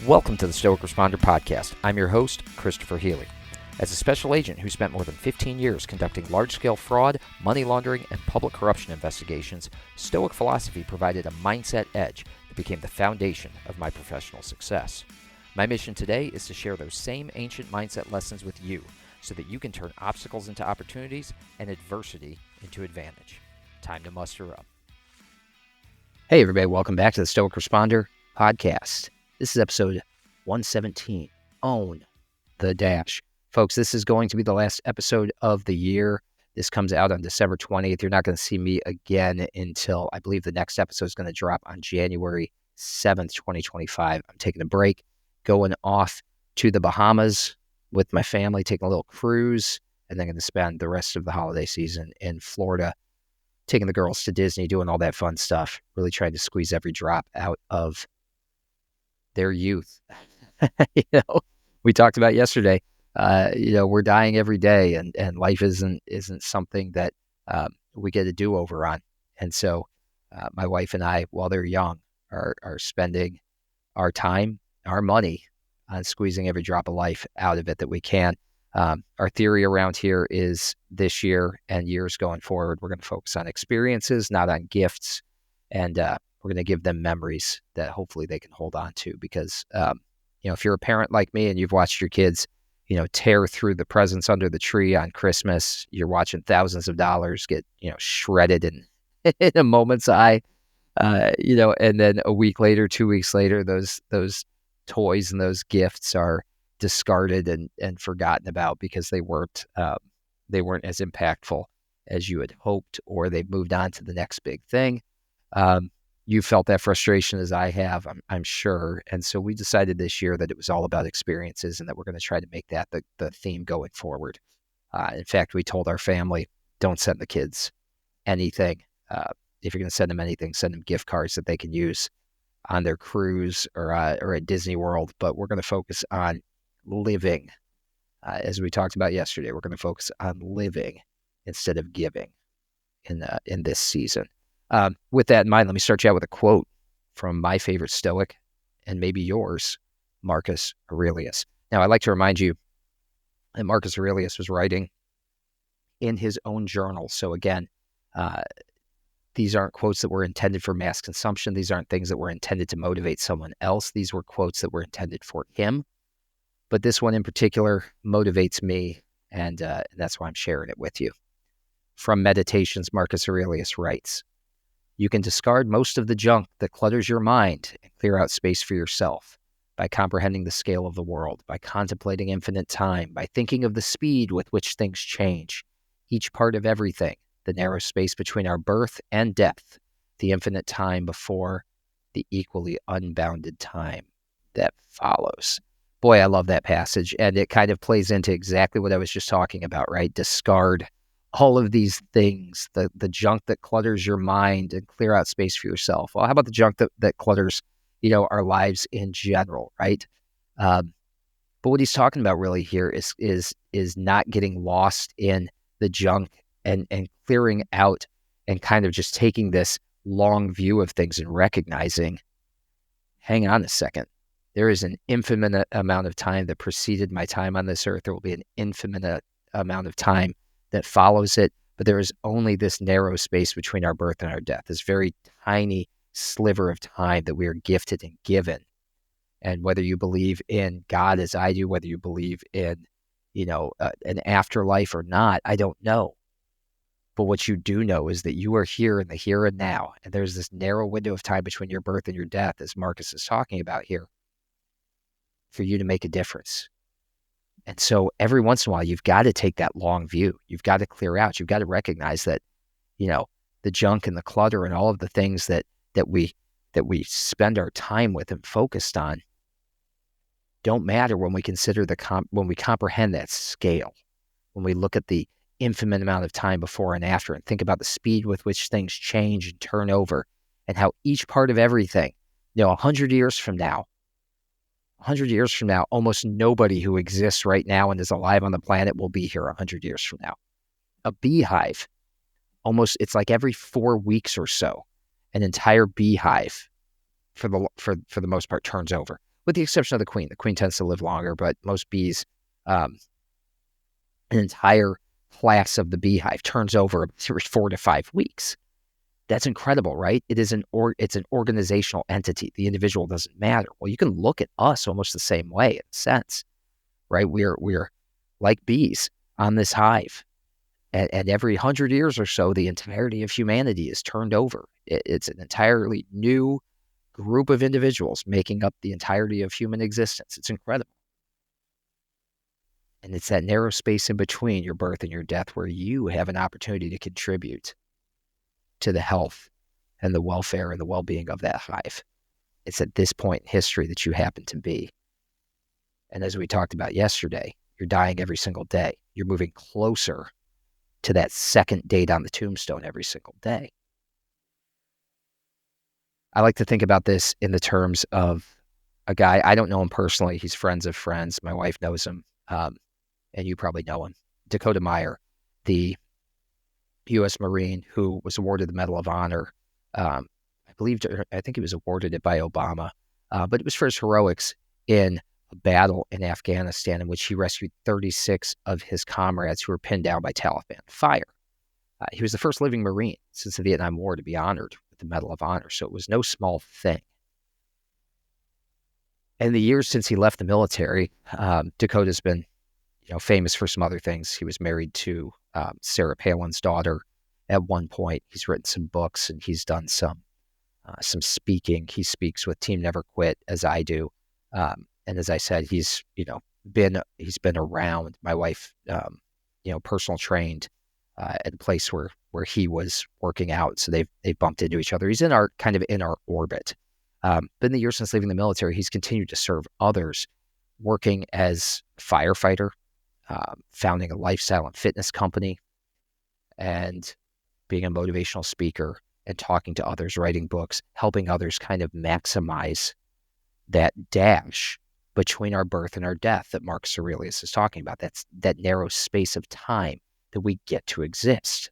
Welcome to the Stoic Responder Podcast. I'm your host, Christopher Healy. As a special agent who spent more than 15 years conducting large-scale fraud, money laundering, and public corruption investigations, Stoic philosophy provided a mindset edge that became the foundation of my professional success. My mission today is to share those same ancient mindset lessons with you so that you can turn obstacles into opportunities and adversity into advantage. Time to muster up. Hey everybody, welcome back to the Stoic Responder Podcast. This is episode 117, Own the Dash. Folks, this is going to be the last episode of the year. This comes out on December 20th. You're not going to see me again until I believe the next episode is going to drop on January 7th, 2025. I'm taking a break, going off to the Bahamas with my family, taking a little cruise, and then going to spend the rest of the holiday season in Florida, taking the girls to Disney, doing all that fun stuff, really trying to squeeze every drop out of their youth. We talked about yesterday, we're dying every day and life isn't something that we get a do-over on. And so my wife and I, while they're young, are spending our time, our money on squeezing every drop of life out of it that we can. Our theory around here is this year and years going forward, we're going to focus on experiences, not on gifts. And we're going to give them memories that hopefully they can hold on to because, if you're a parent like me and you've watched your kids, tear through the presents under the tree on Christmas, you're watching thousands of dollars get, shredded in a moment's eye, and then a week later, 2 weeks later, those toys and those gifts are discarded and forgotten about because they weren't as impactful as you had hoped, or they've moved on to the next big thing. You felt that frustration as I have, I'm sure. And so we decided this year that it was all about experiences and that we're going to try to make that the theme going forward. In fact, we told our family, don't send the kids anything. If you're going to send them anything, send them gift cards that they can use on their cruise or at Disney World. But we're going to focus on living. As we talked about yesterday, we're going to focus on living instead of giving in this season. With that in mind, let me start you out with a quote from my favorite Stoic, and maybe yours, Marcus Aurelius. Now, I'd like to remind you that Marcus Aurelius was writing in his own journal. So again, these aren't quotes that were intended for mass consumption. These aren't things that were intended to motivate someone else. These were quotes that were intended for him. But this one in particular motivates me, and that's why I'm sharing it with you. From Meditations, Marcus Aurelius writes, "You can discard most of the junk that clutters your mind and clear out space for yourself by comprehending the scale of the world, by contemplating infinite time, by thinking of the speed with which things change, each part of everything, the narrow space between our birth and death, the infinite time before the equally unbounded time that follows." Boy, I love that passage, and it kind of plays into exactly what I was just talking about, right? Discard all of these things, the junk that clutters your mind, and clear out space for yourself. Well, how about the junk that clutters, our lives in general, right? But what he's talking about really here is not getting lost in the junk and clearing out and kind of just taking this long view of things and recognizing, hang on a second, there is an infinite amount of time that preceded my time on this earth. There will be an infinite amount of time that follows it, but there is only this narrow space between our birth and our death, this very tiny sliver of time that we are gifted and given. And whether you believe in God as I do, whether you believe in, an afterlife or not, I don't know. But what you do know is that you are here in the here and now, and there's this narrow window of time between your birth and your death, as Marcus is talking about here, for you to make a difference. And so every once in a while, you've got to take that long view. You've got to clear out. You've got to recognize that, the junk and the clutter and all of the things that we spend our time with and focused on don't matter when we consider when we comprehend that scale, when we look at the infinite amount of time before and after and think about the speed with which things change and turn over and how each part of everything, 100 years from now, almost nobody who exists right now and is alive on the planet will be here 100 years from now. A beehive, it's like every 4 weeks or so, an entire beehive, for the most part, turns over. with the exception of the queen. The queen tends to live longer, but most bees, an entire class of the beehive turns over every 4 to 5 weeks. That's incredible, right? It's an organizational entity. The individual doesn't matter. Well, you can look at us almost the same way in a sense, right? We're like bees on this hive. And every 100 years or so, the entirety of humanity is turned over. It's an entirely new group of individuals making up the entirety of human existence. It's incredible. And it's that narrow space in between your birth and your death where you have an opportunity to contribute to the health and the welfare and the well-being of that hive. It's at this point in history that you happen to be. And as we talked about yesterday, you're dying every single day. You're moving closer to that second date on the tombstone every single day. I like to think about this in the terms of a guy. I don't know him personally. He's friends of friends. My wife knows him, and you probably know him. Dakota Meyer, the U.S. Marine who was awarded the Medal of Honor. I think he was awarded it by Obama, but it was for his heroics in a battle in Afghanistan in which he rescued 36 of his comrades who were pinned down by Taliban fire. He was the first living Marine since the Vietnam War to be honored with the Medal of Honor, so it was no small thing. In the years since he left the military, Dakota's been, famous for some other things. He was married to Sarah Palin's daughter at one point. He's written some books and he's done some speaking. He speaks with Team Never Quit, as I do. And as I said, he's been around. My wife, personal trained at a place where he was working out, so they've bumped into each other. He's in our orbit. But in the years since leaving the military, he's continued to serve others, working as a firefighter, founding a lifestyle and fitness company, and being a motivational speaker and talking to others, writing books, helping others kind of maximize that dash between our birth and our death that Marcus Aurelius is talking about. That's that narrow space of time that we get to exist.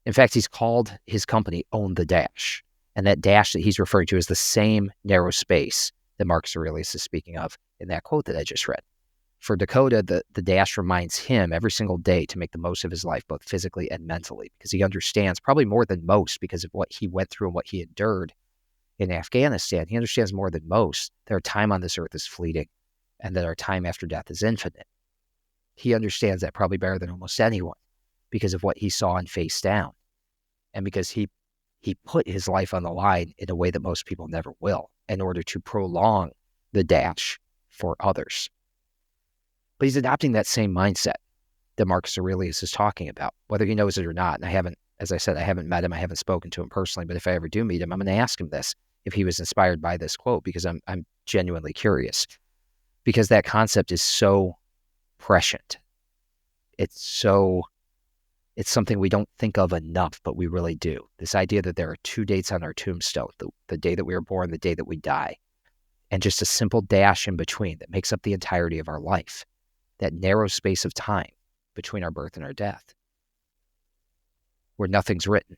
In fact, he's called his company Own the Dash. And that dash that he's referring to is the same narrow space that Marcus Aurelius is speaking of in that quote that I just read. For Dakota, the dash reminds him every single day to make the most of his life, both physically and mentally, because he understands, probably more than most, because of what he went through and what he endured in Afghanistan. He understands more than most that our time on this earth is fleeting and that our time after death is infinite. He understands that probably better than almost anyone because of what he saw and faced down, and because he put his life on the line in a way that most people never will in order to prolong the dash for others. But he's adopting that same mindset that Marcus Aurelius is talking about, whether he knows it or not. And as I said, I haven't met him. I haven't spoken to him personally, but if I ever do meet him, I'm going to ask him this, if he was inspired by this quote, because I'm genuinely curious, because that concept is so prescient. It's something we don't think of enough, but we really do. This idea that there are two dates on our tombstone, the day that we were born, the day that we die, and just a simple dash in between that makes up the entirety of our life, that narrow space of time between our birth and our death, where nothing's written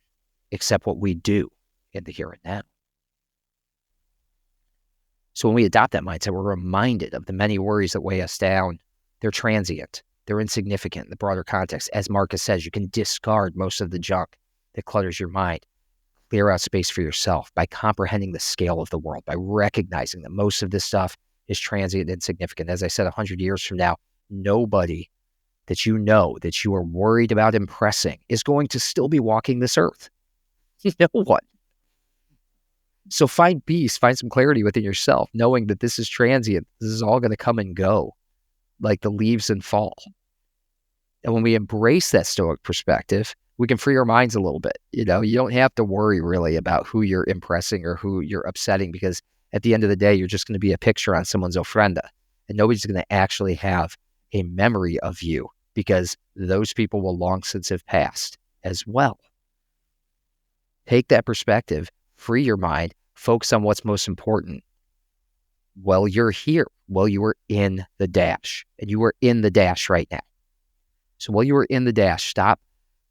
except what we do in the here and now. So when we adopt that mindset, we're reminded of the many worries that weigh us down. They're transient. They're insignificant in the broader context. As Marcus says, you can discard most of the junk that clutters your mind. Clear out space for yourself by comprehending the scale of the world, by recognizing that most of this stuff is transient and insignificant. As I said, 100 years from now, nobody that you know that you are worried about impressing is going to still be walking this earth. No one. So find peace, find some clarity within yourself, knowing that this is transient. This is all going to come and go like the leaves in fall. And when we embrace that Stoic perspective, we can free our minds a little bit. You don't have to worry really about who you're impressing or who you're upsetting, because at the end of the day, you're just going to be a picture on someone's ofrenda, and nobody's going to actually have a memory of you, because those people will long since have passed as well. Take that perspective, free your mind, focus on what's most important. Well, you're here. Well, you are in the dash, and you are in the dash right now. So while you are in the dash, stop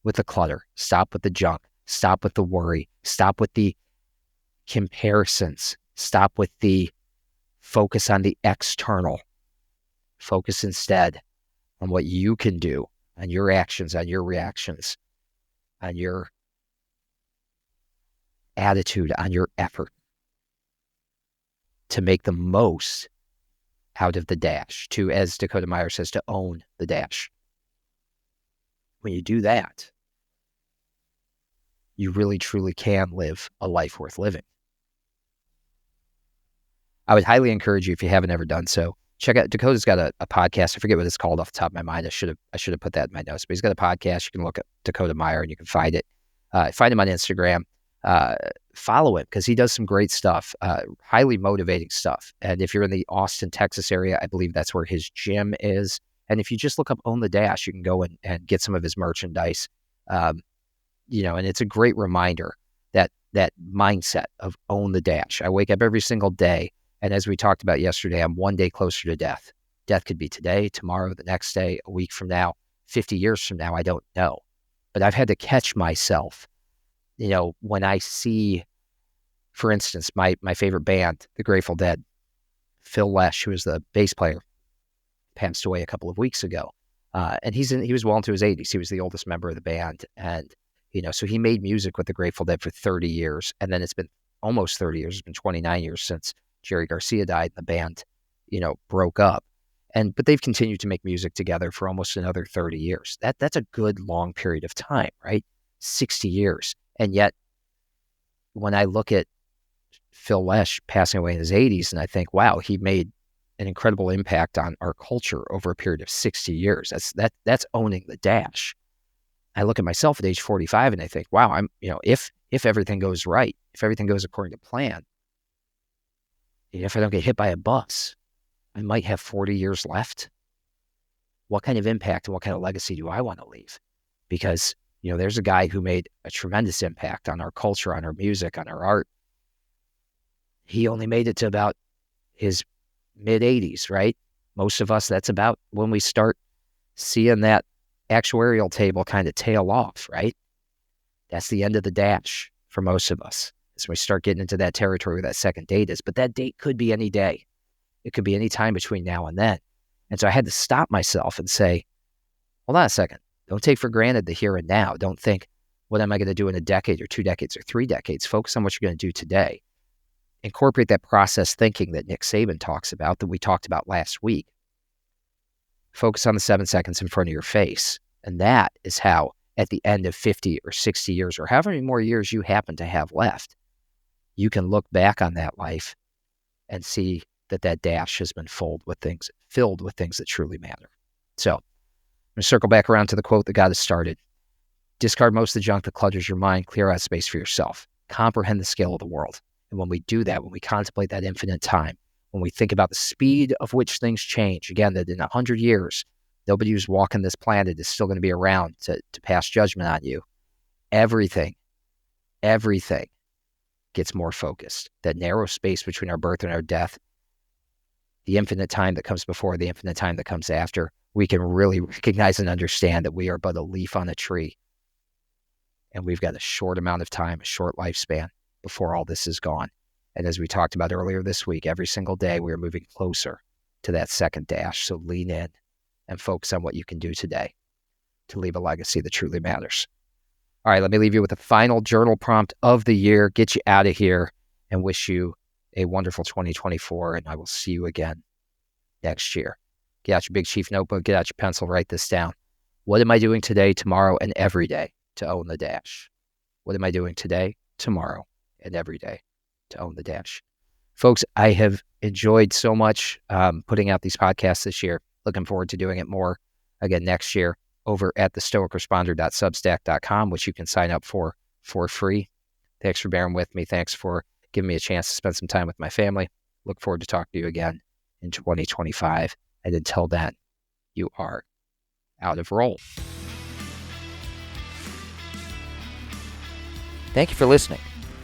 with the clutter, stop with the junk, stop with the worry, stop with the comparisons, stop with the focus on the external. Focus instead on what you can do, on your actions, on your reactions, on your attitude, on your effort to make the most out of the dash, to, as Dakota Meyer says, to own the dash. When you do that, you really, truly can live a life worth living. I would highly encourage you, if you haven't ever done so, check out, Dakota's got a podcast. I forget what it's called off the top of my mind. I should have put that in my notes, but he's got a podcast. You can look at Dakota Meyer and you can find it. Find him on Instagram. Follow him because he does some great stuff, highly motivating stuff. And if you're in the Austin, Texas area, I believe that's where his gym is. And if you just look up Own the Dash, you can go and get some of his merchandise. And it's a great reminder that mindset of own the dash. I wake up every single day. And as we talked about yesterday, I'm one day closer to death. Death could be today, tomorrow, the next day, a week from now, 50 years from now, I don't know. But I've had to catch myself, when I see, for instance, my favorite band, the Grateful Dead, Phil Lesh, who was the bass player, passed away a couple of weeks ago. And he was well into his 80s. He was the oldest member of the band. And, so he made music with the Grateful Dead for 30 years. And then it's been almost 30 years. It's been 29 years since Jerry Garcia died and the band, broke up. But they've continued to make music together for almost another 30 years. That's a good long period of time, right? 60 years. And yet when I look at Phil Lesh passing away in his 80s and I think, wow, he made an incredible impact on our culture over a period of 60 years. That's owning the dash. I look at myself at age 45 and I think, wow, I'm, if everything goes right, if everything goes according to plan, if I don't get hit by a bus, I might have 40 years left. What kind of impact and what kind of legacy do I want to leave? Because, there's a guy who made a tremendous impact on our culture, on our music, on our art. He only made it to about his mid-80s, right? Most of us, that's about when we start seeing that actuarial table kind of tail off, right? That's the end of the dash for most of us. As we start getting into that territory where that second date is. But that date could be any day. It could be any time between now and then. And so I had to stop myself and say, hold on a second. Don't take for granted the here and now. Don't think, what am I going to do in a decade or 2 decades or 3 decades? Focus on what you're going to do today. Incorporate that process thinking that Nick Saban talks about, that we talked about last week. Focus on the 7 seconds in front of your face. And that is how, at the end of 50 or 60 years, or however many more years you happen to have left, you can look back on that life and see that dash has been filled with things that truly matter. So I'm going to circle back around to the quote that got us started. Discard most of the junk that clutters your mind, clear out space for yourself, comprehend the scale of the world. And when we do that, when we contemplate that infinite time, when we think about the speed of which things change, again, that in 100 years, nobody who's walking this planet is still going to be around to pass judgment on you. Everything gets more focused. That narrow space between our birth and our death, the infinite time that comes before, the infinite time that comes after, we can really recognize and understand that we are but a leaf on a tree. And we've got a short amount of time, a short lifespan before all this is gone. And as we talked about earlier this week, every single day we are moving closer to that second dash. So lean in and focus on what you can do today to leave a legacy that truly matters. All right, let me leave you with a final journal prompt of the year, get you out of here, and wish you a wonderful 2024. And I will see you again next year. Get out your Big Chief notebook, get out your pencil, write this down. What am I doing today, tomorrow, and every day to own the dash? What am I doing today, tomorrow, and every day to own the dash? Folks, I have enjoyed so much putting out these podcasts this year. Looking forward to doing it more again next year over at the stoicresponder.substack.com, which you can sign up for free. Thanks for bearing with me. Thanks for giving me a chance to spend some time with my family. Look forward to talking to you again in 2025. And until then, you are out of roll. Thank you for listening.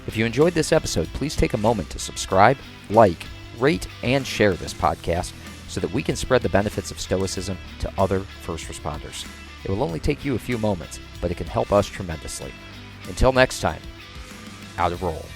If you enjoyed this episode, please take a moment to subscribe, like, rate, and share this podcast so that we can spread the benefits of Stoicism to other first responders. It will only take you a few moments, but it can help us tremendously. Until next time, out of roll.